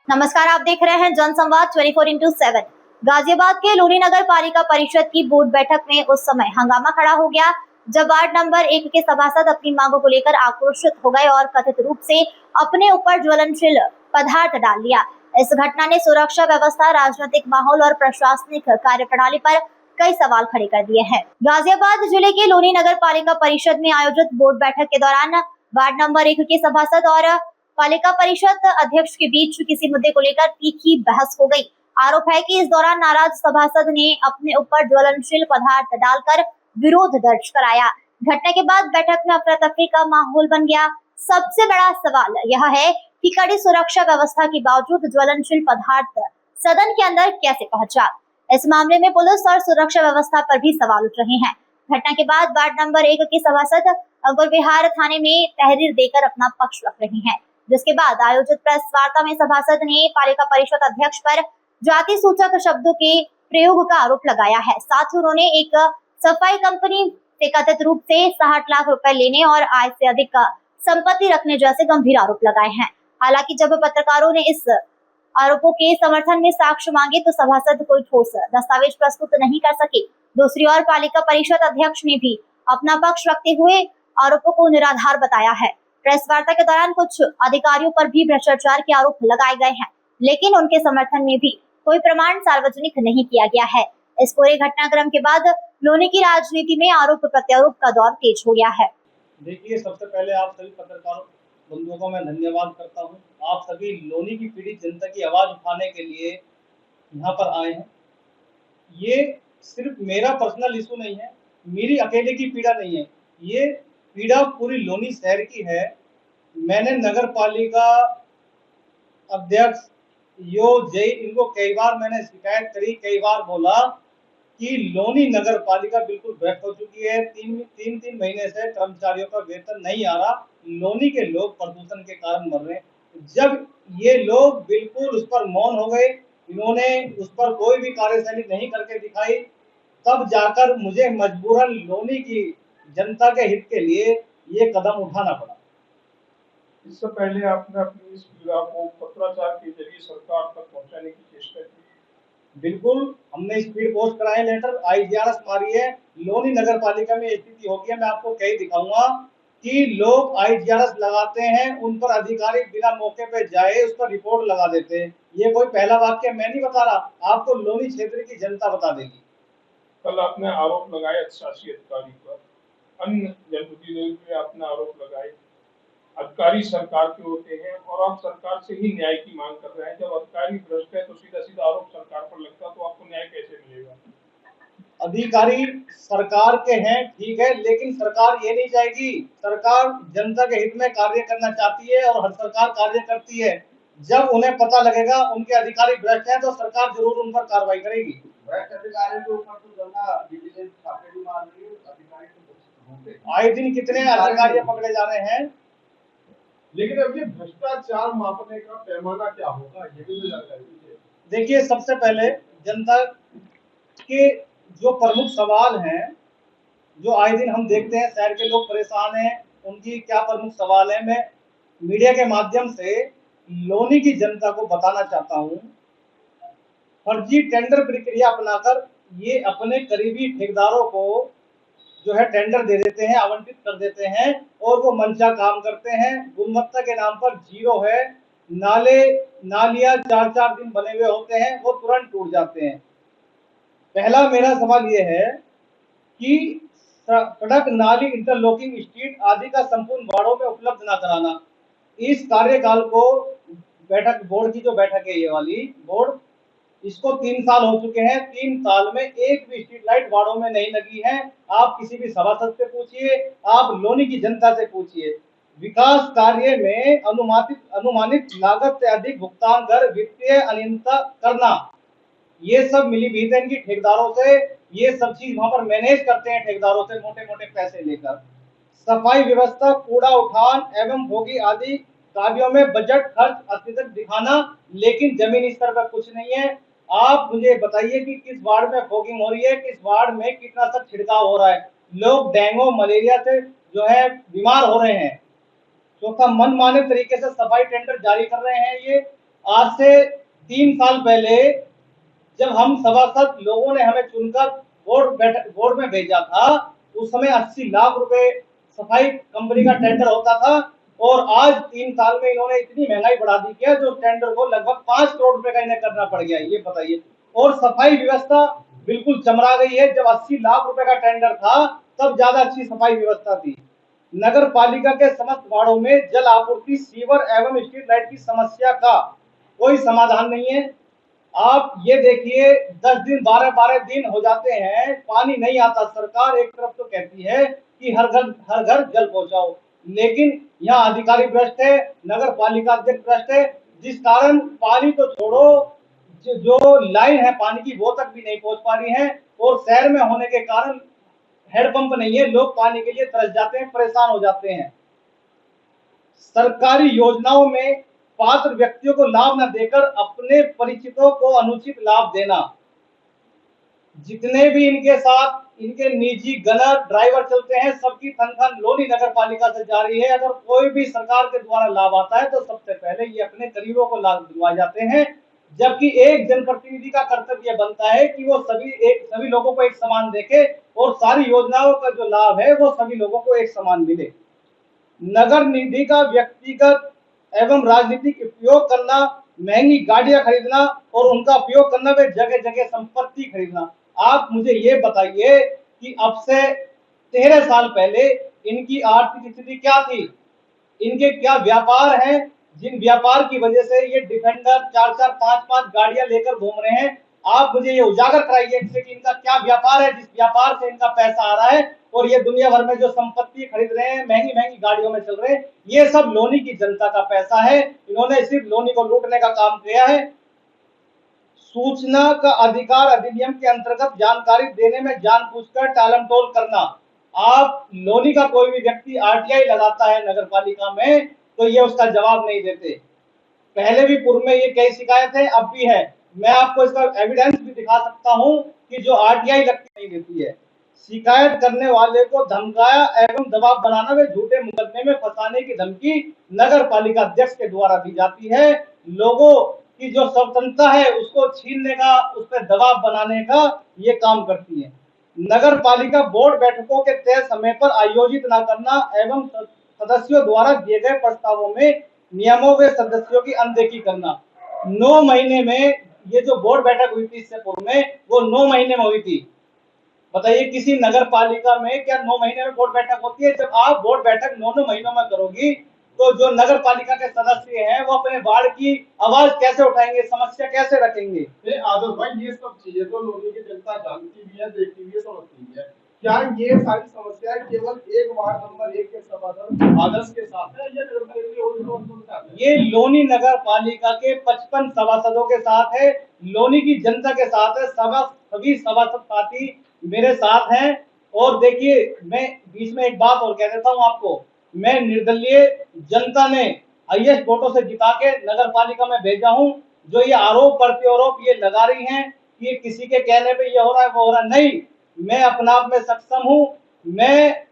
नमस्कार, आप देख रहे हैं जनसंवाद 24x7। गाजियाबाद के लोनी नगर पालिका परिषद की बोर्ड बैठक में उस समय हंगामा खड़ा हो गया जब वार्ड नंबर 1 के सभासद अपनी मांगों को लेकर आक्रोशित हो गए और कथित रूप से अपने ऊपर ज्वलनशील पदार्थ डाल दिया। इस घटना ने सुरक्षा व्यवस्था, राजनीतिक माहौल और प्रशासनिक कार्यप्रणाली पर कई सवाल खड़े कर दिए हैं। गाजियाबाद जिले के लोनी नगर पालिका परिषद में आयोजित बोर्ड बैठक के दौरान वार्ड नंबर 1 के सभासद और पालिका परिषद अध्यक्ष के बीच किसी मुद्दे को लेकर तीखी बहस हो गई। आरोप है कि इस दौरान नाराज सभासद ने अपने ऊपर ज्वलनशील पदार्थ डालकर विरोध दर्ज कराया। घटना के बाद बैठक में अफरा तफरी का माहौल बन गया। सबसे बड़ा सवाल यह है कि कड़ी सुरक्षा व्यवस्था के बावजूद ज्वलनशील पदार्थ सदन के अंदर कैसे पहुंचा। इस मामले में पुलिस और सुरक्षा व्यवस्था पर भी सवाल उठ रहे हैं। घटना के बाद वार्ड नंबर 1 के सभासद अंकुर विहार थाने में तहरीर देकर अपना पक्ष रख रहे हैं, जिसके बाद आयोजित प्रेस वार्ता में सभासद ने पालिका परिषद अध्यक्ष पर जाति सूचक शब्दों के प्रयोग का आरोप लगाया है। साथ ही उन्होंने एक सफाई कंपनी से कथित रूप से 60 लाख रुपए लेने और आय से अधिक संपत्ति रखने जैसे गंभीर आरोप लगाए हैं। हालांकि जब पत्रकारों ने इस आरोपों के समर्थन में साक्ष्य मांगे तो सभासद कोई ठोस दस्तावेज प्रस्तुत नहीं कर सके। दूसरी ओर पालिका परिषद अध्यक्ष ने भी अपना पक्ष रखते हुए आरोपों को निराधार बताया है। प्रेस वार्ता के दौरान कुछ अधिकारियों पर भी भ्रष्टाचार के आरोप लगाए गए हैं, लेकिन उनके समर्थन में भी कोई प्रमाण सार्वजनिक नहीं किया गया है। इस पूरे घटनाक्रम के बाद लोनी की राजनीति में आरोप प्रत्यारोप का दौर तेज हो गया है। देखिए, सबसे पहले आप सभी पत्रकार बंधुओं को मैं धन्यवाद करता हूं। आप सभी लोनी की पीड़ित जनता की आवाज उठाने के लिए यहाँ पर आए हैं। ये सिर्फ मेरा पर्सनल इशू नहीं है, मेरी अकेले की पीड़ा नहीं है, ये पीड़ा पूरी लोनी शहर की है। मैंने नगर पालिका अध्यक्ष जय इनको कई बार मैंने शिकायत करी, कई बार बोला कि लोनी नगर पालिका बिल्कुल भ्रष्ट हो चुकी है। तीन महीने से कर्मचारियों का वेतन नहीं आ रहा। लोनी के लोग प्रदूषण के कारण मर रहे हैं। जब ये लोग बिल्कुल उस पर मौन हो गए, इन्होंने उस पर कोई भी कार्यशैली नहीं करके दिखाई, तब जाकर मुझे मजबूरन लोनी की जनता के हित के लिए ये कदम उठाना पड़ा। इससे पहले आपने अपनी इस पीड़ा को पत्राचार के जरिए सरकार तक पहुंचाने की चेष्टा की। बिल्कुल, हमने स्पीड पोस्ट कराए, लेटर IGRS मारी है। लोनी नगर पालिका में स्थिति हो गई है, मैं आपको कहीं दिखाऊंगा कि लोग IGRS लगाते हैं, उन पर अधिकारी बिना मौके पे जाए उस पर रिपोर्ट लगा देते हैं। ये कोई पहला वाक्य मैं नहीं बता रहा, आपको लोनी क्षेत्र की जनता बता देगी। कल आपने आरोप लगाए शासी अधिकारी पर, अन्य जनप्रतिनिधियों पे आपने आरोप लगाए। अधिकारी सरकार के होते हैं और आप सरकार से ही न्याय की मांग कर रहे हैं। जब अधिकारी भ्रष्ट है तो सीधा सीधा आरोप सरकार पर लगता, तो आपको न्याय कैसे मिलेगा? अधिकारी सरकार के हैं, ठीक है, लेकिन सरकार ये नहीं चाहेगी। सरकार जनता के हित में कार्य करना चाहती है और हर सरकार कार्य करती है। जब उन्हें पता लगेगा उनके अधिकारी भ्रष्ट हैं तो सरकार जरूर उन पर कार्रवाई करेगी। भ्रष्ट अधिकारी के ऊपर तो जनता विजिलेंस छापे भी मार रही है, अधिकारी तो आए दिन कितने अधिकारी पकड़े जा रहे हैं। लेकिन अब ये भ्रष्टाचार मापने का पैमाना क्या होगा, ये भी जानकारी दीजिए। देखिए, सबसे पहले जनता के जो प्रमुख सवाल हैं, जो आए दिन हम देखते हैं शहर के लोग परेशान हैं, उनकी क्या प्रमुख सवाल है, मैं मीडिया के माध्यम से लोनी की जनता को बताना चाहता हूं। फर्जी टेंडर प्रक्रिया अपनाकर ये अपने करीबी ठेकेदारों को जो है टेंडर दे देते हैं, आवंटित कर देते हैं और वो मंशा काम करते हैं। गुणवत्ता के नाम पर जीरो है। नालियां 4-4 दिन बने हुए होते हैं, वो तुरंत टूट जाते हैं। पहला मेरा सवाल ये है कि सड़क, नाली, इंटरलॉकिंग, स्ट्रीट आदि का संपूर्ण वार्डों में उपलब्ध ना कराना। इस कार्यकाल को बोर्ड की जो बैठक है, ये वाली बोर्ड, इसको 3 साल हो चुके हैं। 3 साल में एक भी स्ट्रीट लाइट वार्डों में नहीं लगी है। आप किसी भी सभासद से पूछिए, आप लोनी की जनता से पूछिए। विकास कार्य में अनुमानित लागत से अधिक भुगतान कर वित्तीय अनियमितता करना, ये सब मिली भीत है इनकी ठेकेदारों से। ये सब चीज वहां पर मैनेज करते हैं ठेकेदारों से मोटे मोटे पैसे लेकर। सफाई व्यवस्था, कूड़ा उठान एवं भोगी आदि कार्यों में बजट खर्च अत्यधिक दिखाना, लेकिन जमीनी स्तर पर कुछ नहीं है। आप मुझे बताइए कि किस वार्ड में फॉगिंग हो रही है, किस वार्ड में कीटनाशक छिड़काव हो रहा है। लोग डेंगू मलेरिया से जो है बीमार हो रहे हैं। चौथा, मनमाने तरीके से सफाई टेंडर जारी कर रहे हैं ये। आज से 3 साल पहले जब हम सभासद लोगों ने हमें चुनकर बोर्ड में भेजा था, उस समय 80 लाख रुपए सफाई कंपनी का टेंडर होता था, और आज 3 साल में इन्होंने इतनी महंगाई बढ़ा दी है जो टेंडर को लगभग 5 करोड़ रुपए का इन्हें करना पड़ गया है। ये बताइए। और सफाई व्यवस्था बिल्कुल चमरा गई है। जब 80 लाख रुपए का टेंडर था तब ज्यादा अच्छी सफाई व्यवस्था थी। नगर पालिका के समस्त वार्डों में जल आपूर्ति, सीवर एवं स्ट्रीट लाइट की समस्या का कोई समाधान नहीं है। आप ये देखिए, 10 दिन 12 दिन हो जाते हैं, पानी नहीं आता। सरकार एक तरफ तो कहती है कि हर घर जल पहुंचाओ, लेकिन यहाँ अधिकारी भ्रष्ट है, नगर पालिका अध्यक्ष भ्रष्ट है, जिस कारण पानी तो छोड़ो, जो लाइन है पानी की वो तक भी नहीं पहुंच पा रही है। और शहर में होने के कारण हैंडपंप नहीं है, लोग पानी के लिए तरस जाते हैं, परेशान हो जाते हैं। सरकारी योजनाओं में पात्र व्यक्तियों को लाभ न देकर अपने परिचितों को अनुचित लाभ देना। जितने भी इनके साथ इनके निजी गनर ड्राइवर चलते हैं, सबकी तनख्वाह लोनी नगर पालिका से जा रही है। अगर कोई भी सरकार के द्वारा लाभ आता है तो सबसे पहले ये अपने करीबों को लाभ दिलवाए जाते हैं, जबकि एक जनप्रतिनिधि का कर्तव्य बनता है कि वो सभी लोगों को एक समान देखे और सारी योजनाओं का जो लाभ है वो सभी लोगों को एक समान मिले। नगर निधि का व्यक्तिगत एवं राजनीतिक उपयोग करना, महंगी गाड़ियां खरीदना और उनका उपयोग करना, वे जगह जगह संपत्ति खरीदना। आप मुझे ये बताइए कि अब से 13 साल पहले इनकी आर्थिक स्थिति क्या थी, इनके क्या व्यापार हैं, जिन व्यापार की वजह से ये डिफेंडर 4-4 5-5 गाड़ियां लेकर घूम रहे हैं। आप मुझे ये उजागर कराइए कि इनका क्या व्यापार है, जिस व्यापार से इनका पैसा आ रहा है, और ये दुनिया भर में जो संपत्ति खरीद रहे हैं, महंगी महंगी गाड़ियों में चल रहे हैं, ये सब लोनी की जनता का पैसा है। इन्होंने सिर्फ लोनी को लूटने का काम किया है। सूचना का अधिकार अधिनियम के अंतर्गत जानकारी देने में जानबूझकर टालमटोल करना। आप लोनी का कोई भी व्यक्ति आरटीआई लगाता है नगर पालिका में तो ये उसका जवाब नहीं देते। पहले भी पूर्व में ये कई शिकायत है, अब भी है। मैं आपको इसका एविडेंस भी दिखा सकता हूं कि जो आरटीआई लगती नहीं देती है। शिकायत करने वाले को धमकाया एवं दबाव बनाना व झूठे मुकदमे में फंसाने की धमकी नगर पालिका अध्यक्ष के द्वारा दी जाती है। लोगों की जो स्वतंत्रता है उसको छीनने का, उस पर दबाव बनाने का ये काम करती है। नगर पालिका बोर्ड बैठकों के तय समय पर आयोजित न करना एवं सदस्यों द्वारा दिए गए प्रस्तावों में नियमों व सदस्यों की अनदेखी करना। 9 महीने में ये जो बोर्ड बैठक हुई थी इससे पूर्व में, वो 9 महीने में हुई थी। बताइए किसी नगर पालिका में क्या 9 महीने में बोर्ड बैठक होती है? जब आप बोर्ड बैठक 9 महीनों में करोगी तो जो नगर पालिका के सदस्य हैं वो अपने वार्ड की आवाज कैसे उठाएंगे, समस्या कैसे रखेंगे? आदर्श भाई, ये सब चीजें तो लोगों की जनता जानती भी है, देखती भी है, समझती भी है। क्या ये सारी समस्याएं केवल एक वार्ड नंबर 1 के सभासद आदर्श के साथ है या नगर पालिका के और लोगों के साथ है? ये लोनी नगर पालिका के 55 सभासदों के साथ है, लोनी की जनता के साथ है। सभी सभासद साथी मेरे साथ हैं। और देखिए, मैं बीच में एक बात और कह देता हूं आपको, मैं निर्दलीय जनता ने हाईएस्ट वोटों से जिता के नगर पालिका में भेजा हूं। जो ये आरोप प्रत्यारोप ये लगा रही हैं कि ये किसी के कहने पे ये हो रहा है वो हो रहा है, नहीं, मैं अपना आप में सक्षम हूं। मैं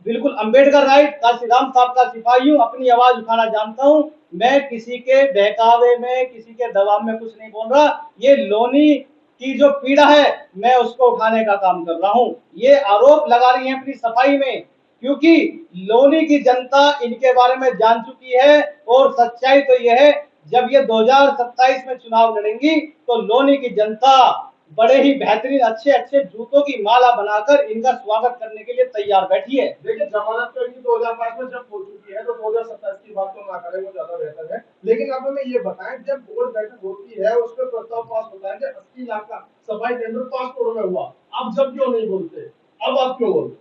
बिल्कुल अंबेडकर राइट काशीराम साहब का सिपाही हूं, अपनी आवाज उठाना जानता हूं। मैं किसी के बहकावे में, किसी के दबाव में कुछ नहीं बोल रहा। ये लोनी की जो पीड़ा है मैं उसको उठाने का काम कर रहा हूं। ये आरोप लगा रही है अपनी सफाई में, क्योंकि लोनी की जनता इनके बारे में जान चुकी है। और सच्चाई तो यह है, जब ये 2027 में चुनाव लड़ेंगी तो लोनी की जनता बड़े ही बेहतरीन अच्छे अच्छे जूतों की माला बनाकर इनका स्वागत करने के लिए तैयार बैठी है। देखिए, जमानत तो इनकी 2005 में जब हो चुकी है तो 2027 की बात तो ना करें, वो ज्यादा बेहतर है। लेकिन अब हमें ये बताएं, जब बोर्ड बैठक होती है उसमें प्रस्ताव पास होता है कि 80 लाख का सफाई टेंडर 5 करोड़ में हुआ, अब जब क्यों नहीं बोलते? अब आप क्यों बोलते?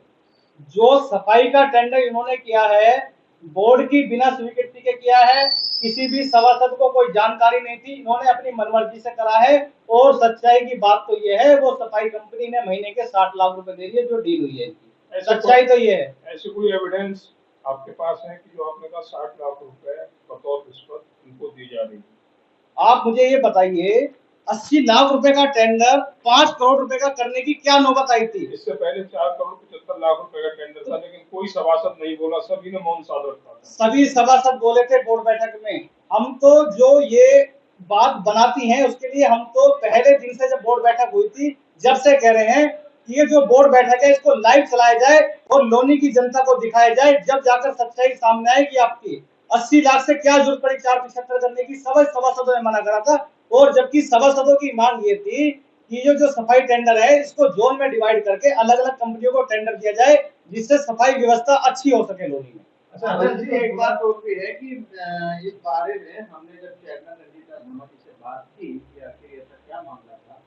जो सफाई का टेंडर इन्होंने किया है बोर्ड की बिना स्वीकृति के किया है, किसी भी सभासद को कोई जानकारी नहीं थी, इन्होंने अपनी मनमर्जी से करा है। और सच्चाई की बात तो ये है, वो सफाई कंपनी ने महीने के 60 लाख रुपए दे दिए जो डील हुई है। सच्चाई तो ये है। ऐसे कोई एविडेंस आपके पास है कि जो आपने कहा 60 लाख रुपए बतौर रिश्वत इनको दी जा रही है? आप मुझे ये बताइए 80 लाख रुपए का टेंडर 5 करोड़ रुपए का करने की क्या नौबत आई थी? इससे पहले 4 करोड़ 75 लाख रुपए का टेंडर था, लेकिन कोई सभासद नहीं बोला, सभी ने मौन साध रखा था। सभी सभासद बोले थे बोर्ड बैठक में। हम तो जो ये बात बनाती हैं उसके लिए हम तो पहले दिन से जब बोर्ड बैठक हुई थी जब से कह रहे हैं कि ये जो बोर्ड बैठक है इसको लाइव चलाया जाए और लोनी की जनता को दिखाया जाए, जब जाकर सच्चाई सामने आएगी आपकी। 80 लाख से क्या जरूरत पड़ी 475 करने की? सभी सभासदों ने मना करा था। और जबकि सभासदों की मांग ये थी कि जो सफाई टेंडर है इसको जोन में डिवाइड करके अलग अलग कंपनियों को टेंडर दिया जाए, जिससे सफाई व्यवस्था अच्छी हो सके लोनी में। अच्छा आनंद जी, एक बात और भी है कि इस बारे में हमने जब चेयरमैन रंजीता धर्मा जी से बात की कि आखिर ऐसा क्या मामला था,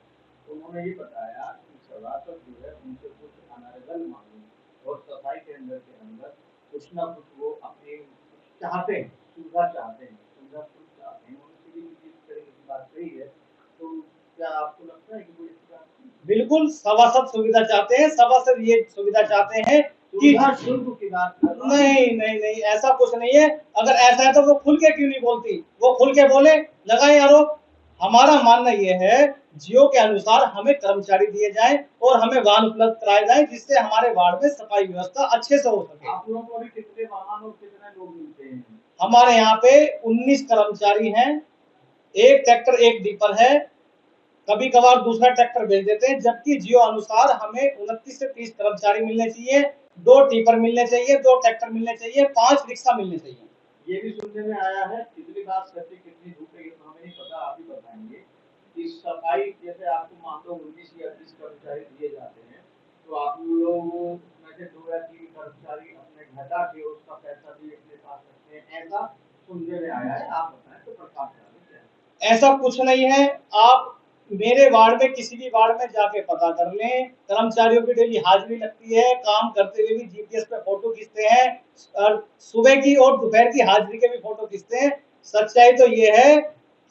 तो उन्होंने ये बताया कि सभासद जो है उनसे कुछ अनर्गल मांगे और सफाई टेंडर के अंदर कुछ ना कुछ वो अपनी चाहते हैं, सुविधा चाहते हैं, सुविधा कुछ चाहते हैं, उनसे भी इस तरह की बात सही है। तो क्या आपको लगता है कि वो इस बात बिल्कुल सभासद सुविधा चाहते हैं, सभासद ये सुविधा चाहते हैं कि सुविधा शुल्क की बात कर रहा हूं। नहीं ऐसा कुछ नहीं है। अगर ऐसा है तो वो खुल के क्यों नहीं बोलती? वो खुल के बोले, लगाए आरोप। हमारा मानना ये है जियो के अनुसार हमें कर्मचारी दिए जाएं और हमें वाहन उपलब्ध कराए जाएं, जिससे हमारे वार्ड में सफाई व्यवस्था अच्छे से हो सके। आप लोगों को अभी कितने वाहन और कितने लोग मिलते हैं? हमारे यहाँ पे 19 कर्मचारी हैं, एक ट्रैक्टर एक डीपर है, कभी कभार दूसरा ट्रैक्टर भेज देते हैं। जबकि जियो अनुसार हमें 29 से 30 कर्मचारी मिलने चाहिए, 2 टिपर मिलने चाहिए, 2 ट्रैक्टर मिलने चाहिए, 5 रिक्शा मिलने चाहिए। ये भी सुनने में आया है, कितनी बात सच्ची कितनी झूठ है ये तो हमें नहीं पता, आप ही बताएंगे कि सफाई जैसे आपको मान लो 19 या 30 कर्मचारी दिए जाते हैं, तो आप लोग में से 2 या 3 कर्मचारी अपने घटा के उसका पैसा भी अपने पास रखते हैं, ऐसा सुनने में आया है। आप बताएं तो प्रकाश डालें क्या है? ऐसा कुछ नहीं है। आप मेरे वार्ड में किसी भी वार्ड में जाके पता कर लें, कर्मचारियों की डेली हाजिरी लगती है, काम करते हुए भी जीपीएस पे फोटो खींचते हैं और सुबह की और दोपहर की हाजिरी के भी फोटो खींचते हैं। सच्चाई तो ये है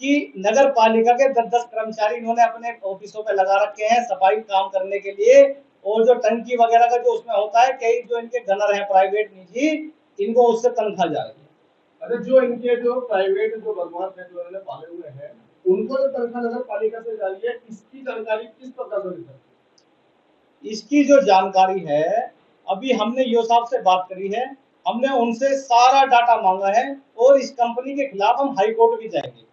कि नगर पालिका के 10-10 कर्मचारी इन्होंने अपने ऑफिसों पे लगा रखे हैं सफाई काम करने के लिए। और जो टंकी वगैरह का जो उसमें होता है, कई जो इनके गनर हैं प्राइवेट निजी, इनको उससे तनख्वाह जा रही है। अरे जो इनके जो प्राइवेट जो बदमाश है जो इन्होंने पाले हुए हैं, उनको जो तनख्वाह नगर पालिका से जा रही है, इसकी जानकारी किस प्रकार से मिल सकती है? इसकी जो जानकारी है, अभी हमने यो साहब से बात करी है, हमने उनसे सारा डाटा मांगा है और इस कंपनी के खिलाफ हम हाई कोर्ट भी जाएंगे।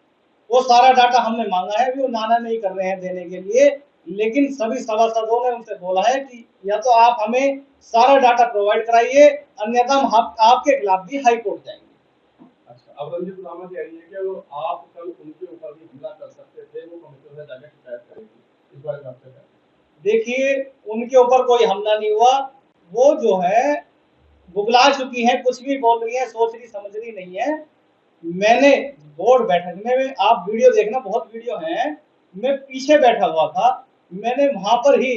वो सारा डाटा हमने मांगा है, वो नाना नहीं कर रहे हैं देने के लिए। लेकिन सभी सभासदों ने उनसे बोला है कि या तो आप हमें सारा डाटा प्रोवाइड कराइए, अन्यथा हम आपके खिलाफ भी हाई कोर्ट जाएंगे। अच्छा, अब रंजीत रामा जी आई है कि वो आप कल उनके ऊपर भी हमला कर सकते थे, वो कमिश्नर से जाकर शिकायत करेगी, इस बारे में आपसे क्या? देखिए, उनके ऊपर कोई हमला नहीं हुआ। वो जो है बुगला चुकी हैं, कुछ भी बोल रही हैं, सोच रही समझ रही नहीं है। मैंने बोर्ड बैठक में, आप वीडियो देखना, बहुत वीडियो हैं, मैं पीछे बैठा हुआ था। मैंने वहां पर ही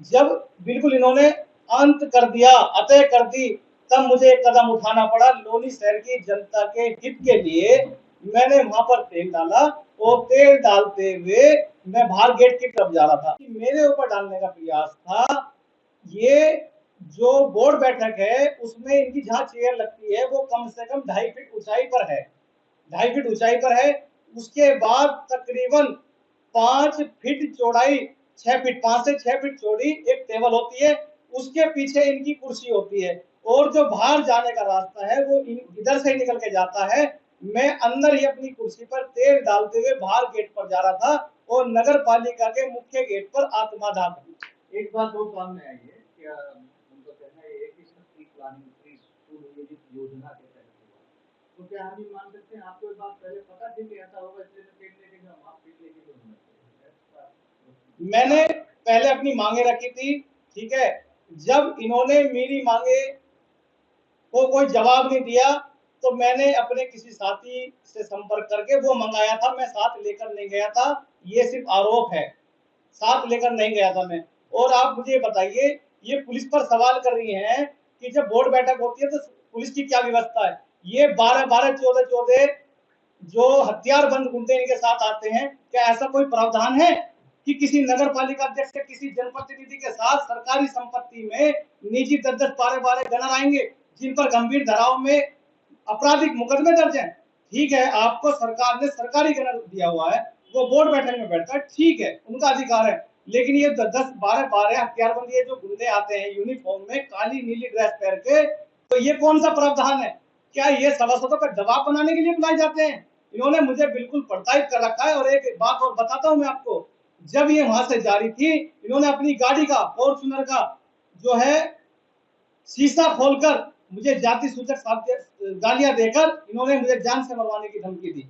जब बिल्कुल इन्होंने अंत कर दिया, अतः कर दी, तब मुझे एक कदम उठाना पड़ा। लोनी शहर की जनता के हित के लिए मैंने वहां पर तेल डाला और तेल डालते हुए मैं बाहर गेट की तरफ जा रहा था। मेरे ऊपर डालने का प्रयास था। ये जो बोर्ड बैठक है उसमें इनकी जहां चेयर लगती है वो कम से कम 2.5 फीट ऊंचाई पर है, 2.5 फीट ऊंचाई पर है। उसके बाद तकरीबन 5 फीट चौड़ाई, 6 फीट, 5 से 6 फीट चौड़ी एक टेबल होती है। उसके पीछे इनकी कुर्सी होती है और जो बाहर जाने का रास्ता है वो इधर से निकल के जाता है। मैं अंदर ही अपनी कुर्सी पर तेल डालते हुए बाहर गेट पर जा रहा था और नगर पालिका के मुख्य गेट पर आत्मादाह हुई। एक बात और सामने आई है कि उनका कहना ये है कि इसकी प्लानिंग की सुनियोजित योजना के तहत हुआ, तो क्या हम ये मान सकते हैं आपको ये बात पहले पता थी कि ऐसा होगा, इसलिए तो तेल लेके हम आप तेल लेके जो मैंने पहले अपनी मांगे रखी थी, ठीक है। जब इन्होंने मेरी मांगे को कोई जवाब नहीं दिया तो मैंने अपने किसी साथी से संपर्क करके वो मंगाया था। मैं साथ लेकर नहीं गया था, ये सिर्फ आरोप है, साथ लेकर नहीं गया था मैं। और आप मुझे बताइए, ये पुलिस पर सवाल कर रही हैं कि जब बोर्ड बैठक होती है तो पुलिस की क्या व्यवस्था है। ये 12-12, 14-14 जो हथियारबंद गुंडे इनके साथ आते हैं, क्या ऐसा कोई प्रावधान है कि किसी नगर पालिका अध्यक्ष या किसी जनप्रतिनिधि के साथ सरकारी संपत्ति में निजी 10-10, 12-12 गनर आएंगे जिन पर गंभीर धाराओं में आपराधिक मुकदमे दर्ज हैं? ठीक है, आपको सरकार ने सरकारी गनर दिया हुआ है, वो बोर्ड बैठक में बैठता है, ठीक है, उनका अधिकार है। लेकिन ये 10-12 हथियारबंद ये जो गुंडे आते हैं यूनिफॉर्म में, काली नीली ड्रेस पहन के, तो ये कौन सा प्रावधान है? क्या ये सभासदों का दबाव बनाने के लिए बुलाए जाते हैं? इन्होंने मुझे बिल्कुल प्रताड़ित कर रखा है। और एक बात और बताता हूं मैं आपको, जब ये वहां से जा रही थी, इन्होंने अपनी गाड़ी का, फॉर्च्यूनर का जो है शीशा खोलकर मुझे जाति सूचक गालियां देकर इन्होंने मुझे जान से मरवाने की धमकी दी।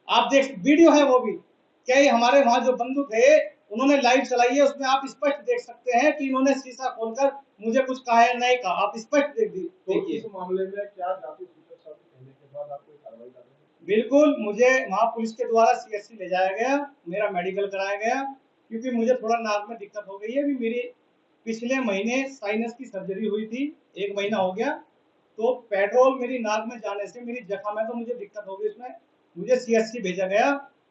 आप देख, वीडियो है वो भी। क्या ये हमारे वहां जो बंधु थे उन्होंने लाइव चलाई है, उसमें आप स्पष्ट देख सकते हैं कि इन्होंने शीशा खोलकर मुझे कुछ कहा है, नहीं कहा। आप स्पष्ट देखिए। इस मामले में क्या जाति सूचक शब्द कहने के बाद आप कोई कार्रवाई कर रहे हैं? बिल्कुल, मुझे वहां पुलिस के द्वारा सीएससी ले जाया गया, मेरा मेडिकल कराया गया, क्योंकि मुझे थोड़ा नाक में दिक्कत हो गई है। अभी मेरी पिछले महीने साइनस की सर्जरी हुई थी, 1 महीना हो गया, तो पेट्रोल मेरी नाक में जाने से मेरी जख्म है, तो मुझे दिक्कत हो गई। उसमें मुझे सीएससी भेजा गया,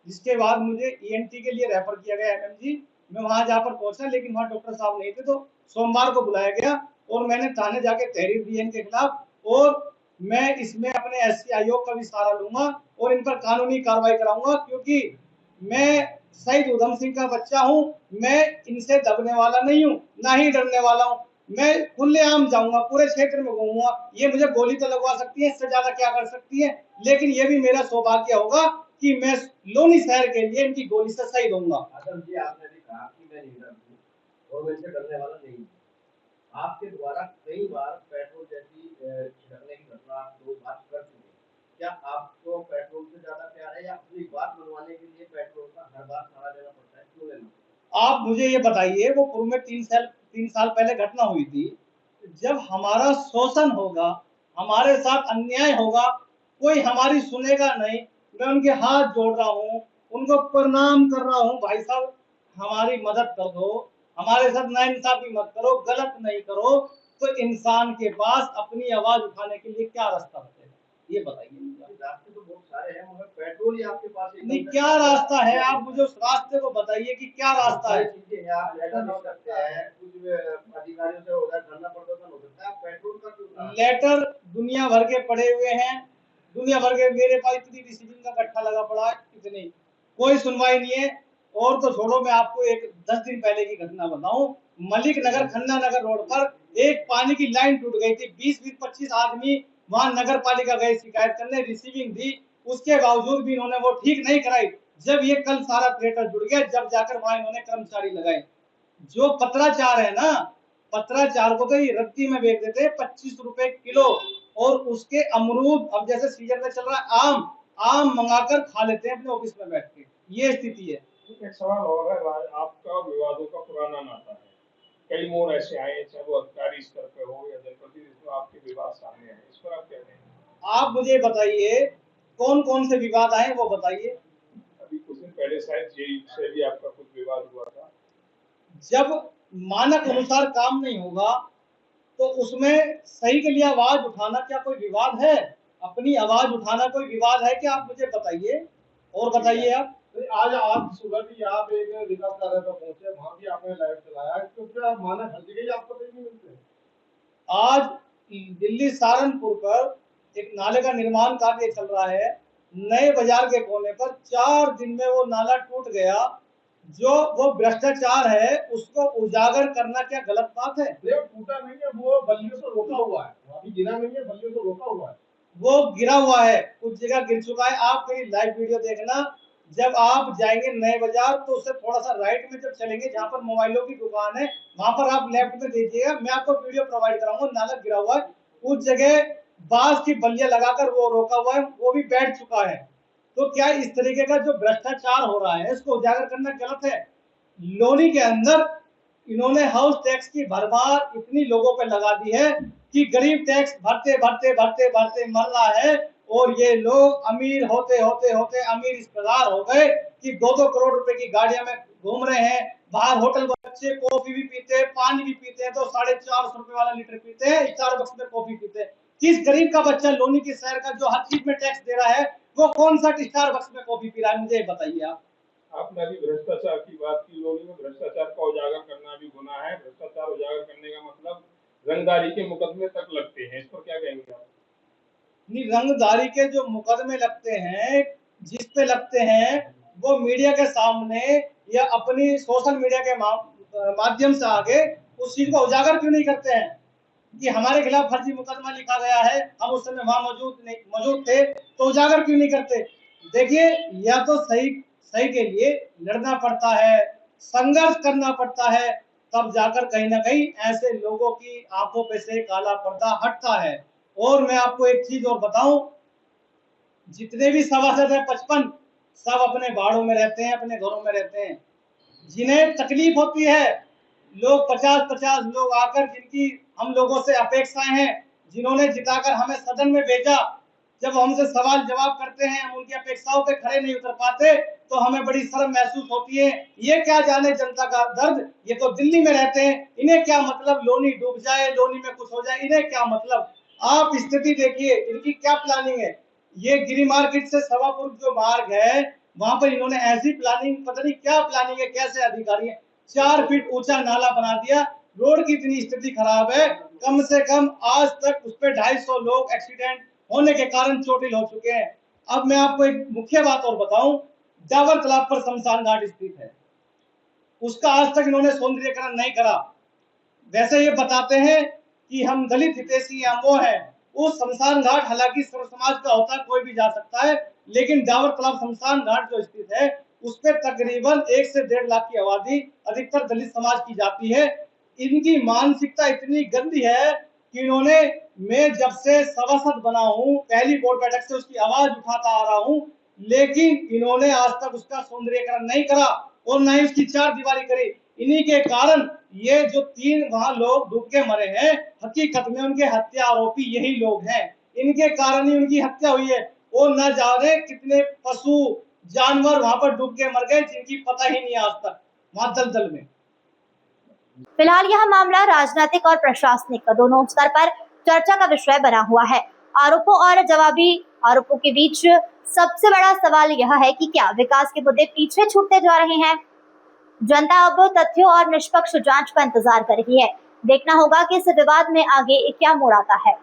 जिसके बाद मुझे ईएनटी के लिए रेफर किया गया एमएमजी। मैं वहां जाकर पहुंचा, लेकिन वहां डॉक्टर साहब नहीं थे, तो सोमवार को बुलाया गया और मैंने थाने जाके तहरीर दी इनके खिलाफ। और मैं इसमें अपने एससी आयोग का भी सहारा लूंगा और इन पर कानूनी कार्रवाई कराऊंगा, क्योंकि मैं शहीद उधम सिंह का बच्चा हूं। मैं इनसे दबने वाला नहीं हूं, ना ही डरने वाला हूं। मैं खुलेआम जाऊंगा, पूरे क्षेत्र में घूमूंगा। ये मुझे गोली तो लगवा सकती है, इससे ज्यादा क्या कर सकती है, लेकिन ये भी मेरा सौभाग्य होगा कि मैं लोनी शहर के लिए इनकी गोली से शहीद होऊंगा। आदम जी, आपने भी कहा कि मैं लीडर हूँ और मैं इनसे डरने वाला नहीं हूँ। आपके द्वारा कई बार पेट्रोल जैसी छिड़कने की घटना आप 2 बार कर चुके हैं। क्या आपको पेट्रोल से ज्यादा प्यार है या अपनी बात मनवाने के लिए पेट्रोल का हर बार सहारा लेना पड़ता है, क्यों लेना पड़ता है? आप मुझे ये बताइए, वो पूर्व में 3 साल पहले घटना हुई थी। जब हमारा शोषण होगा, हमारे साथ अन्याय होगा, कोई हमारी सुनेगा नहीं। मैं उनके हाथ जोड़ रहा हूँ, उनको प्रणाम कर रहा हूँ, भाई साहब हमारी मदद कर दो, हमारे साथ नाइंसाफी मत करो, गलत नहीं करो। तो इंसान के पास अपनी आवाज उठाने के लिए क्या रास्ता बचेगा, ये बताइए मुझे। रास्ते तो बहुत सारे हैं, मगर पेट्रोल ही आपके पास नहीं, क्या रास्ता है? आप मुझे उस रास्ते को बताइए कि क्या रास्ता है। चीजें हैं, आप लेटर लिख सकते हैं, कुछ अधिकारियों से होगा, धरना प्रदर्शन हो सकता है, आप पेट्रोल का क्यों? लेटर दुनिया भर के पड़े हुए हैं, दुनिया भर के, मेरे पास इतनी रिसीविंग का गट्ठा लगा पड़ा है, इतनी, कोई सुनवाई नहीं है। और तो छोड़ो, मैं आपको एक 10 दिन पहले की घटना बताऊं। मलिक नगर खन्ना नगर रोड पर एक पानी की लाइन टूट गई थी। 20-25 आदमी वहां नगर पालिका गए शिकायत करने, रिसीविंग दी, उसके बावजूद भी इन्होंने वो ठीक नहीं कराई। जब ये कल सारा थिएटर जुड़ गया, जब जाकर वहां इन्होंने कर्मचारी लगाए। जो पत्राचार है ना, पत्राचार को तो ये रद्दी में बेच देते हैं 25 रुपए किलो। और उसके अमरूद, अब जैसे सीजन में चल रहा है आम, आम मंगाकर खा लेते हैं अपने ऑफिस में बैठ के। ये स्थिति है। एक सवाल और है, आपका और विवादों का पुराना नाता है। कई मोड़ ऐसे आए, चाहे वो अधिकारी स्तर पे हो या जनप्रति, जिसमें आपके विवाद सामने आए, इस पर आप क्या कहेंगे? आप मुझे बताइए, कौन कौन से विवाद आए वो बताइए। अभी कुछ दिन पहले शायद जेई से भी आपका कुछ विवाद हुआ था। जब मानक अनुसार काम नहीं होगा, तो उसमें सही के लिए आवाज उठाना क्या कोई विवाद है? अपनी आवाज उठाना कोई विवाद है क्या? आप मुझे बताइए, और बताइए आप। आज सुबह भी आप एक विकास कार्य पर पहुंचे, वहां भी आपने लाइव चलाया, क्योंकि आप मानक हर जगह ही आपको नहीं मिलते। आज दिल्ली सहारनपुर पर एक नाले का निर्माण कार्य चल रहा है। नए बाजार के कोने पर 4 दिन में वो नाला टूट गया। जो वो भ्रष्टाचार है, उसको उजागर करना क्या गलत बात है? वो टूटा नहीं है, वो बल्लियों से रोका हुआ है, अभी गिरा नहीं है, बल्लियों से रोका हुआ है। वो गिरा हुआ है, कुछ जगह गिर चुका है। आप मेरी लाइव वीडियो देखना, जब आप जाएंगे नए बाजार, तो उससे थोड़ा सा राइट में जब चलेंगे, जहां पर मोबाइलों की दुकान है, वहां पर आप लेफ्ट में देखिएगा, मैं आपको वीडियो प्रोवाइड कराऊंगा। नाला गिरा हुआ है, उस जगह बांस की बल्लियां लगाकर वो रोका हुआ है, वो भी बैठ चुका है। तो क्या इस तरीके का जो भ्रष्टाचार हो रहा है, इसको उजागर करना गलत है? लोनी के अंदर इन्होंने हाउस टैक्स की भरमार इतनी लोगों पे लगा दी है कि गरीब टैक्स भरते भरते भरते भरते मर रहा है। और ये लोग अमीर होते होते होते अमीर इस प्रकार हो गए कि 2-2 करोड़ रुपए की गाड़ियां में घूम रहे हैं। बाहर होटल बच्चे कॉफी भी पीते हैं, पानी भी पीते हैं, तो 450 रुपए वाला लीटर पीते हैं, स्टारबक्स में कॉफी पीते हैं। किस गरीब का बच्चा लोनी के शहर का, जो हर चीज में टैक्स दे रहा है, वो कौन सा स्टारबक्स में कॉफी पी रहा है? मुझे बताइए आप। आपने अभी भ्रष्टाचार की बात की। लोनी में भ्रष्टाचार का उजागर करना भी गुनाह है। भ्रष्टाचार उजागर करने का मतलब रंगदारी के मुकदमे तक लगते हैं, इस पर क्या कहेंगे आप? रंगदारी के जो मुकदमे लगते हैं, जिस पे लगते हैं, वो मीडिया के सामने या अपनी सोशल मीडिया के माध्यम से आगे उस चीज को उजागर क्यों नहीं करते हैं कि हमारे खिलाफ फर्जी मुकदमा लिखा गया है, हम उस समय वहां मौजूद थे, तो उजागर क्यों नहीं करते? देखिए, या तो सही के लिए लड़ना पड़ता है, संघर्ष करना पड़ता है, तब जाकर कहीं ना कहीं ऐसे लोगों की आंखों पे से काला पर्दा हटता है। और मैं आपको एक चीज और बताऊं, जितने भी सभासद है 55 सब अपने बाड़ों में रहते हैं, अपने घरों में रहते हैं। जिन्हें तकलीफ होती है, लोग 50-50 लोग आकर जिनकी हम लोगों से अपेक्षाएं हैं, जिन्होंने जिताकर हमें सदन में भेजा, जब हमसे सवाल जवाब करते हैं, हम उनकी अपेक्षाओं पे खड़े नहीं उतर पाते, तो हमें बड़ी शर्म महसूस होती है। ये क्या जाने जनता का दर्द, ये तो दिल्ली में रहते हैं, इन्हें क्या मतलब लोनी डूब जाए, लोनी में कुछ हो जाए, इन्हें क्या मतलब? आप स्थिति देखिए, इनकी क्या प्लानिंग है। ये गिरी मार्केट से सवापुर जो मार्ग है, वहां पर इन्होंने ऐसी प्लानिंग, पता नहीं क्या प्लानिंग है, कैसे अधिकारी है, 4 फीट ऊंचा नाला बना दिया। रोड की इतनी स्थिति खराब है, कम से कम आज तक उस पर 250 लोग एक्सीडेंट होने के कारण चोटिल हो चुके हैं। अब मैं आपको एक मुख्य बात और बताऊं, जावर तालाब पर शमशान घाट स्थित है, उसका आज तक इन्होंने सौंदर्यीकरण नहीं करा। वैसे ये बताते हैं कि हम दलित हितैषी हैं, वो है। उस शमशान घाट हालांकि सर्व समाज का होता है, कोई भी जा सकता है, लेकिन जावर तालाब शमशान घाट जो स्थित है, उस पर तकरीबन 1 से 1.5 लाख की आबादी अधिकतर दलित समाज की जाती है। इनकी मानसिकता इतनी गंदी है कि इन्होंने, मैं जब से सभासद बना हूं, पहली बोर्ड बैठक से उसकी आवाज उठाता आ रहा हूं, लेकिन इन्होंने आज तक उसका सौंदर्यीकरण नहीं करा और न ही उसकी 4 दीवारी करी। इन्हीं के कारण ये जो 3 वहां लोग डूब के मरे हैं, हकीकत में उनके हत्या आरोपी यही लोग हैं। इनके कारण ही उनकी हत्या हुई है। और न जाने कितने पशु जानवर वहां पर डूब के मर गए, जिनकी पता ही नहीं आज तक, वहां दलदल में। फिलहाल यह मामला राजनीतिक और प्रशासनिक दोनों स्तर पर चर्चा का विषय बना हुआ है। आरोपों और जवाबी आरोपों के बीच सबसे बड़ा सवाल यह है कि क्या विकास के मुद्दे पीछे छूटते जा रहे हैं? जनता अब तथ्यों और निष्पक्ष जांच का इंतजार कर रही है। देखना होगा कि इस विवाद में आगे क्या मोड़ आता है।